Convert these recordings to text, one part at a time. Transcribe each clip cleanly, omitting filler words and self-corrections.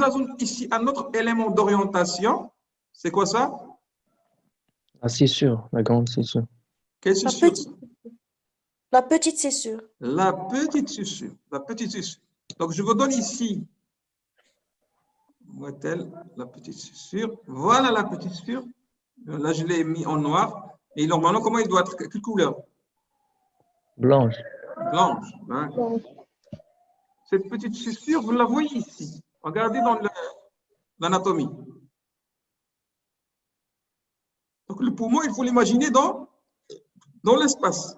ajoutons ici un autre élément d'orientation. C'est quoi ça? La scissure, la grande scissure. Quelle La scissure? petite, la petite, c'est sûr. La petite scissure. La petite scissure. Donc, je vous donne ici, voit-elle, la petite scissure. Voilà la petite scissure. Là, je l'ai mis en noir. Et normalement, comment il doit être? Quelle couleur? Blanche. Blanche. Hein. Cette petite scissure, vous la voyez ici. Regardez dans l'anatomie. Donc, le poumon, il faut l'imaginer dans l'espace.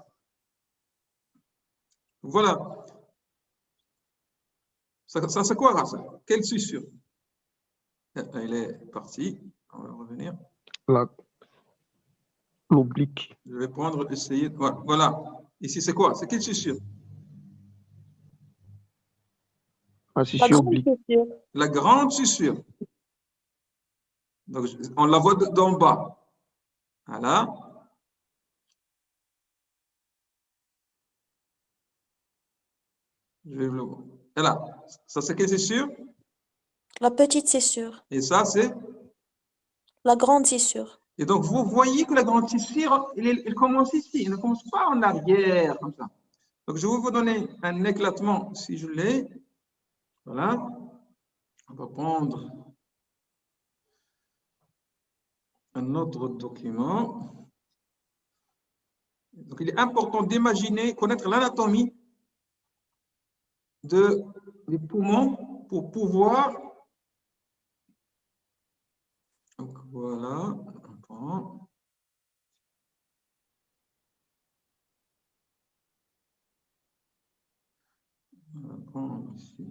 Voilà. Ça c'est quoi, ça? Quelle scissure? Elle est partie. On va revenir. L'oblique. Je vais prendre, essayer. Voilà. Ici, c'est quoi? C'est quelle scissure? La La scissure grande oblique. chaussure. La grande scissure. Donc, on la voit d'en bas. Voilà. Je vais le voir. Voilà. Ça, c'est quelle scissure? La petite, c'est sûr. Et ça, c'est... La grande, c'est sûr. Et donc, vous voyez que la grande scissure, elle commence ici. Elle ne commence pas en arrière, comme ça. Donc, je vais vous donner un éclatement, si je l'ai. Voilà. On va prendre un autre document. Donc, il est important d'imaginer, connaître l'anatomie des poumons pour pouvoir... Donc, voilà. On prend. On va prendre ici.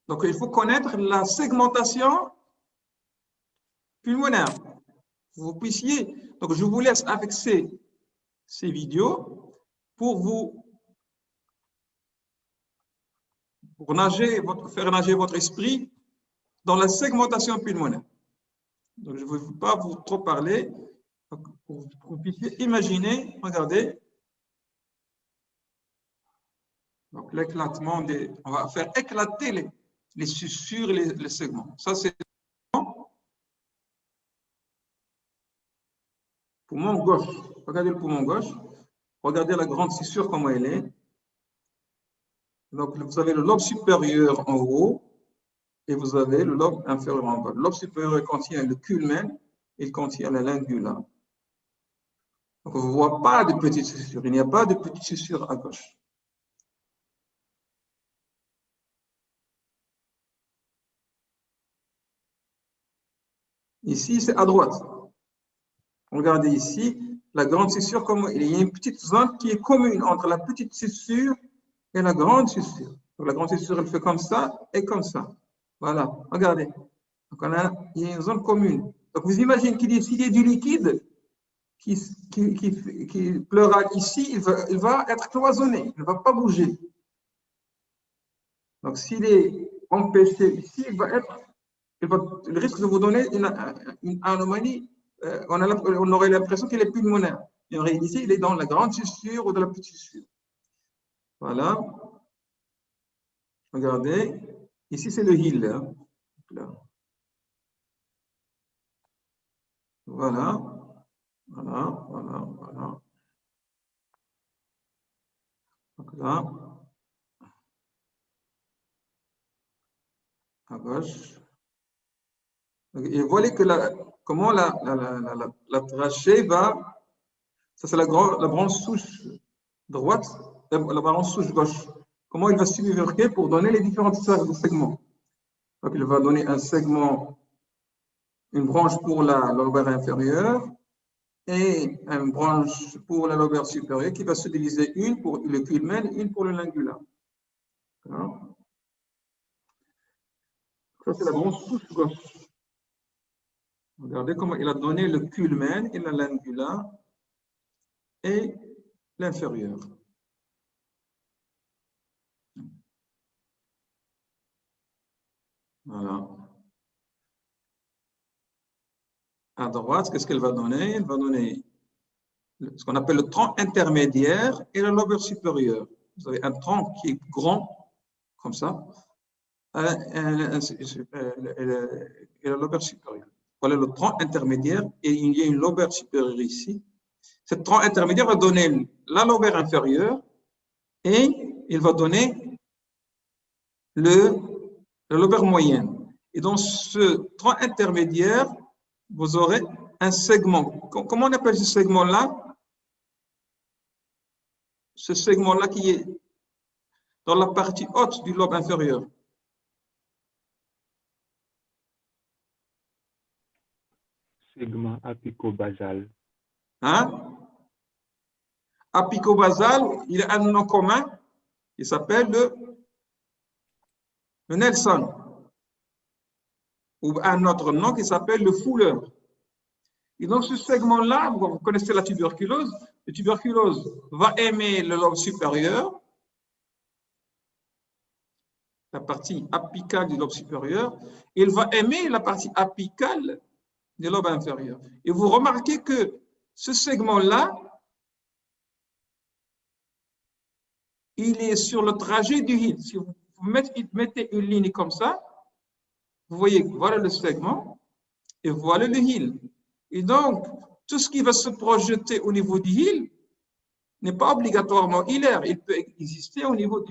Donc, il faut connaître la segmentation pulmonaire. Vous puissiez. Donc, je vous laisse avec ces vidéos pour faire nager votre esprit dans la segmentation pulmonaire. Donc, je ne veux pas vous trop parler. Pour que vous puissiez imaginer, regardez. Donc, l'éclatement des. On va faire éclater les sussures et les segments. Ça, c'est le poumon gauche. Regardez le poumon gauche. Regardez la grande scissure, comment elle est. Donc, vous avez le lobe supérieur en haut et vous avez le lobe inférieur en bas. Le lobe supérieur contient le culmen, il contient la lingula. Donc, on ne voit pas de petites sussures. Il n'y a pas de petites sussures à gauche. Ici, c'est à droite. Regardez ici, la grande scissure, il y a une petite zone qui est commune entre la petite scissure et la grande scissure. Donc, la grande scissure, elle fait comme ça et comme ça. Voilà, regardez. Donc, il y a une zone commune. Donc, vous imaginez s'il y a du liquide qui pleura ici, il va être cloisonné, il ne va pas bouger. Donc, s'il est empêché ici, il risque de vous donner une anomalie. On aurait l'impression qu'il est pulmonaire. Et en réalité, il est dans la grande scissure ou de la petite scissure. Voilà. Regardez. Ici, c'est le heel. Hein. Voilà. Voilà, voilà, voilà. Donc là, à gauche. Et vous voyez que comment la trachée va. Ça, c'est la branche souche droite, la branche souche gauche. Comment il va se bifurquer pour donner les différents segments. Donc, il va donner un segment, une branche pour la lobaire inférieure et une branche pour la lobaire supérieure qui va se diviser une pour le culmen et une pour le lingula. Ça, c'est la branche souche gauche. Regardez comment il a donné le culmen et la lingula et l'inférieur. Voilà. À droite, qu'est-ce qu'elle va donner? Elle va donner ce qu'on appelle le tronc intermédiaire et le lobe supérieur. Vous avez un tronc qui est grand, comme ça, et le lobe supérieur. Voilà le tronc intermédiaire et il y a une lobe supérieure ici. Ce tronc intermédiaire va donner la lobaire inférieure et il va donner le lobaire moyenne. Et dans ce tronc intermédiaire, vous aurez un segment. Comment on appelle ce segment-là? Ce segment-là qui est dans la partie haute du lobe inférieur. Segment apicobasal. Hein? Apicobasal, il a un nom commun, il s'appelle le Nelson, ou un autre nom qui s'appelle le fouleur. Et dans ce segment-là, vous connaissez la tuberculose, la tuberculose va aimer le lobe supérieur, la partie apicale du lobe supérieur, et il va aimer la partie apicale du lobe inférieur. Et vous remarquez que ce segment-là, il est sur le trajet du hill. Si vous mettez une ligne comme ça, vous voyez, voilà le segment et voilà le hill. Et donc, tout ce qui va se projeter au niveau du hill n'est pas obligatoirement hilaire. Il peut exister au niveau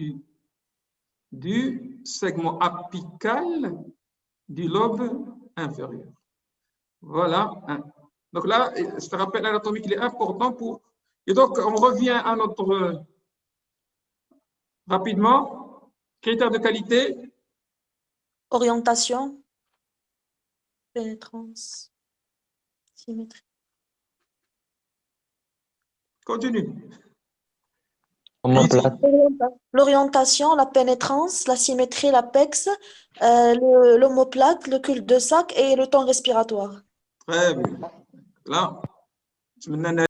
du segment apical du lobe inférieur. Voilà. Donc là, ce rappel anatomique il est important pour... Et donc, on revient à notre... Rapidement, critères de qualité. Orientation, pénétrance, symétrie. Continue. Omoplate, L'orientation, la pénétrance, la symétrie, l'apex, l'omoplate, le cul-de-sac et le temps respiratoire. Très bien. Là, tu me